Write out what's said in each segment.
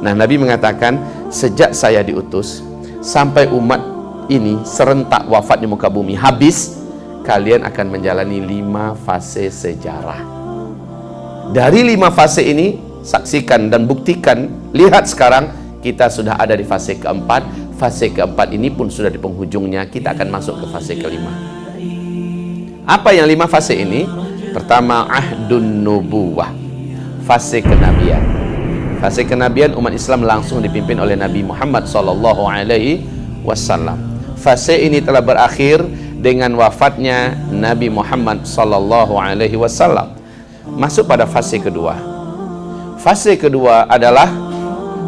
Nah, Nabi mengatakan, sejak saya diutus sampai umat ini serentak wafat di muka bumi habis, kalian akan menjalani 5 fase sejarah. Dari 5 fase ini, saksikan dan buktikan, lihat sekarang kita sudah ada di fase keempat. Fase keempat ini pun sudah di penghujungnya, kita akan masuk ke fase kelima. Apa yang 5 fase ini? Pertama, ahdun nubuwah, fase kenabian. Fase kenabian umat Islam langsung dipimpin oleh Nabi Muhammad SAW. Fase ini telah berakhir dengan wafatnya Nabi Muhammad SAW. Masuk pada fase kedua. Fase kedua adalah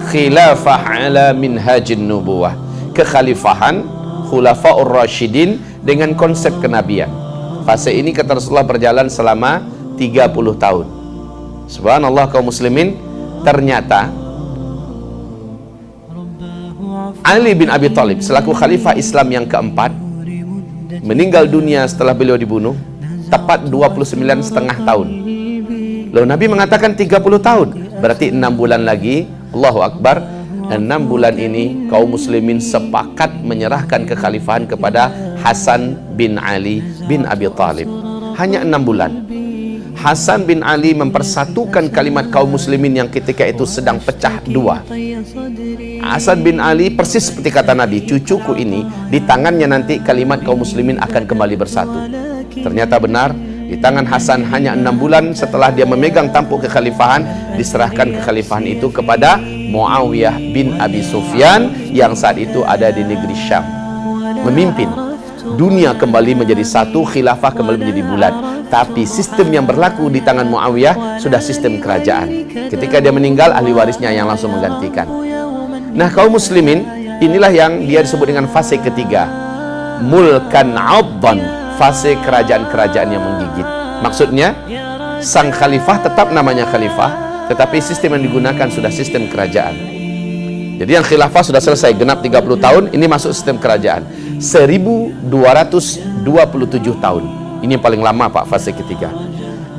khilafah ala minhajin nubuwah, kekhalifahan khulafaur rasyidin dengan konsep kenabian. Fase ini kata Rasulullah berjalan selama 30 tahun. Subhanallah kaum muslimin, ternyata Ali bin Abi Thalib selaku khalifah Islam yang keempat meninggal dunia setelah beliau dibunuh tepat 29,5 tahun. Lalu Nabi mengatakan 30 tahun, berarti 6 bulan lagi, Allahu Akbar, 6 bulan ini kaum muslimin sepakat menyerahkan kekhalifahan kepada Hasan bin Ali bin Abi Thalib. Hanya 6 bulan. Hasan bin Ali mempersatukan kalimat kaum muslimin yang ketika itu sedang pecah dua. Hasan bin Ali persis seperti kata Nabi, cucuku ini di tangannya nanti kalimat kaum muslimin akan kembali bersatu. Ternyata benar, di tangan Hasan hanya 6 bulan setelah dia memegang tampuk kekhalifahan, diserahkan kekhalifahan itu kepada Muawiyah bin Abi Sufyan yang saat itu ada di negeri Syam, memimpin. Dunia kembali menjadi satu, khilafah kembali menjadi bulat. Tapi sistem yang berlaku di tangan Muawiyah sudah sistem kerajaan. Ketika dia meninggal, ahli warisnya yang langsung menggantikan. Nah, kaum muslimin, inilah yang dia disebut dengan fase ketiga, mulkan abdan, fase kerajaan-kerajaan yang menggigit. Maksudnya, sang khalifah tetap namanya khalifah, tetapi sistem yang digunakan sudah sistem kerajaan. Jadi yang khilafah sudah selesai, genap 30 tahun, ini masuk sistem kerajaan. 1227 tahun. Ini yang paling lama Pak, fase ketiga.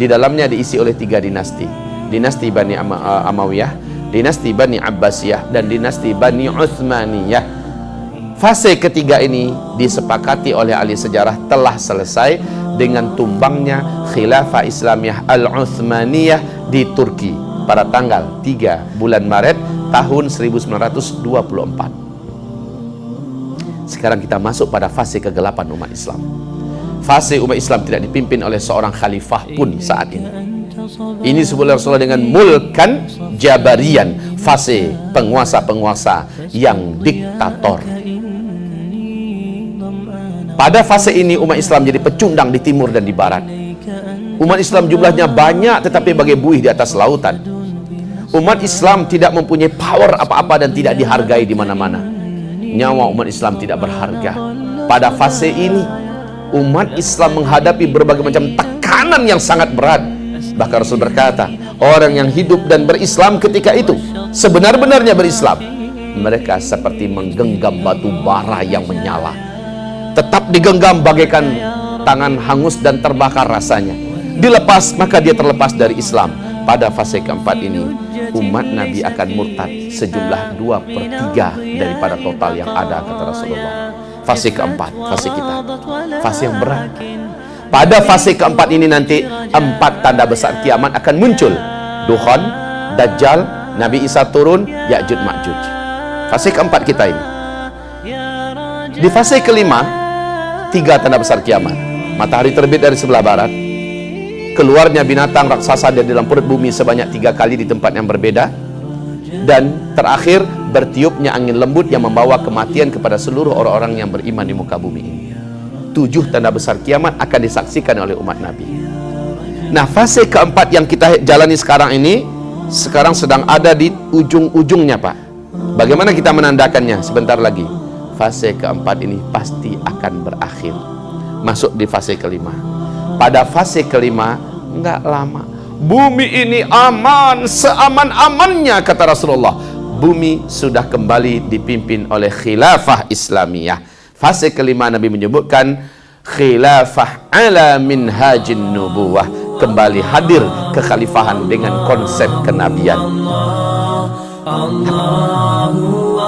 Di dalamnya diisi oleh 3 dinasti. Dinasti Bani Amawiyah, dinasti Bani Abbasiyah, dan dinasti Bani Utsmaniyah. Fase ketiga ini disepakati oleh ahli sejarah telah selesai dengan tumbangnya Khilafah Islamiyah Al-Utsmaniyah di Turki pada tanggal 3 bulan Maret tahun 1924. Sekarang kita masuk pada fase kegelapan umat Islam. Fase umat Islam tidak dipimpin oleh seorang khalifah pun saat ini. Ini disebut Rasulullah dengan mulkan jabarian, fase penguasa-penguasa yang diktator. Pada fase ini umat Islam jadi pecundang di timur dan di barat. Umat Islam jumlahnya banyak tetapi bagai buih di atas lautan. Umat Islam tidak mempunyai power apa-apa dan tidak dihargai di mana-mana. Nyawa umat Islam tidak berharga. Pada fase ini umat Islam menghadapi berbagai macam tekanan yang sangat berat. Bahkan Rasul berkata, orang yang hidup dan berislam ketika itu sebenar-benarnya berislam, mereka seperti menggenggam batu bara yang menyala, tetap digenggam bagaikan tangan hangus dan terbakar rasanya. Dilepas maka dia terlepas dari Islam. Pada fase keempat ini umat Nabi akan murtad sejumlah 2/3 daripada total yang ada, kata Rasulullah. Fase keempat, fase kita, fase yang berat. Pada fase keempat ini nanti 4 tanda besar kiamat akan muncul. Dukhan, Dajjal, Nabi Isa turun, Ya'juj Ma'juj. Fase keempat kita ini. Di fase kelima, 3 tanda besar kiamat. Matahari terbit dari sebelah barat, keluarnya binatang raksasa dari dalam perut bumi sebanyak 3 kali di tempat yang berbeda, dan terakhir bertiupnya angin lembut yang membawa kematian kepada seluruh orang-orang yang beriman di muka bumi ini. 7 tanda besar kiamat akan disaksikan oleh umat Nabi. Nah, fase keempat yang kita jalani sekarang ini sekarang sedang ada di ujung-ujungnya Pak. Bagaimana kita menandakannya? Sebentar lagi fase keempat ini pasti akan berakhir, masuk di fase kelima. Pada fase kelima, enggak lama, bumi ini aman, seaman-amannya, kata Rasulullah. Bumi sudah kembali dipimpin oleh khilafah Islamiyah. Fase kelima Nabi menyebutkan khilafah ala minhajin nubuwah, kembali hadir kekhalifahan dengan konsep kenabian. Allahu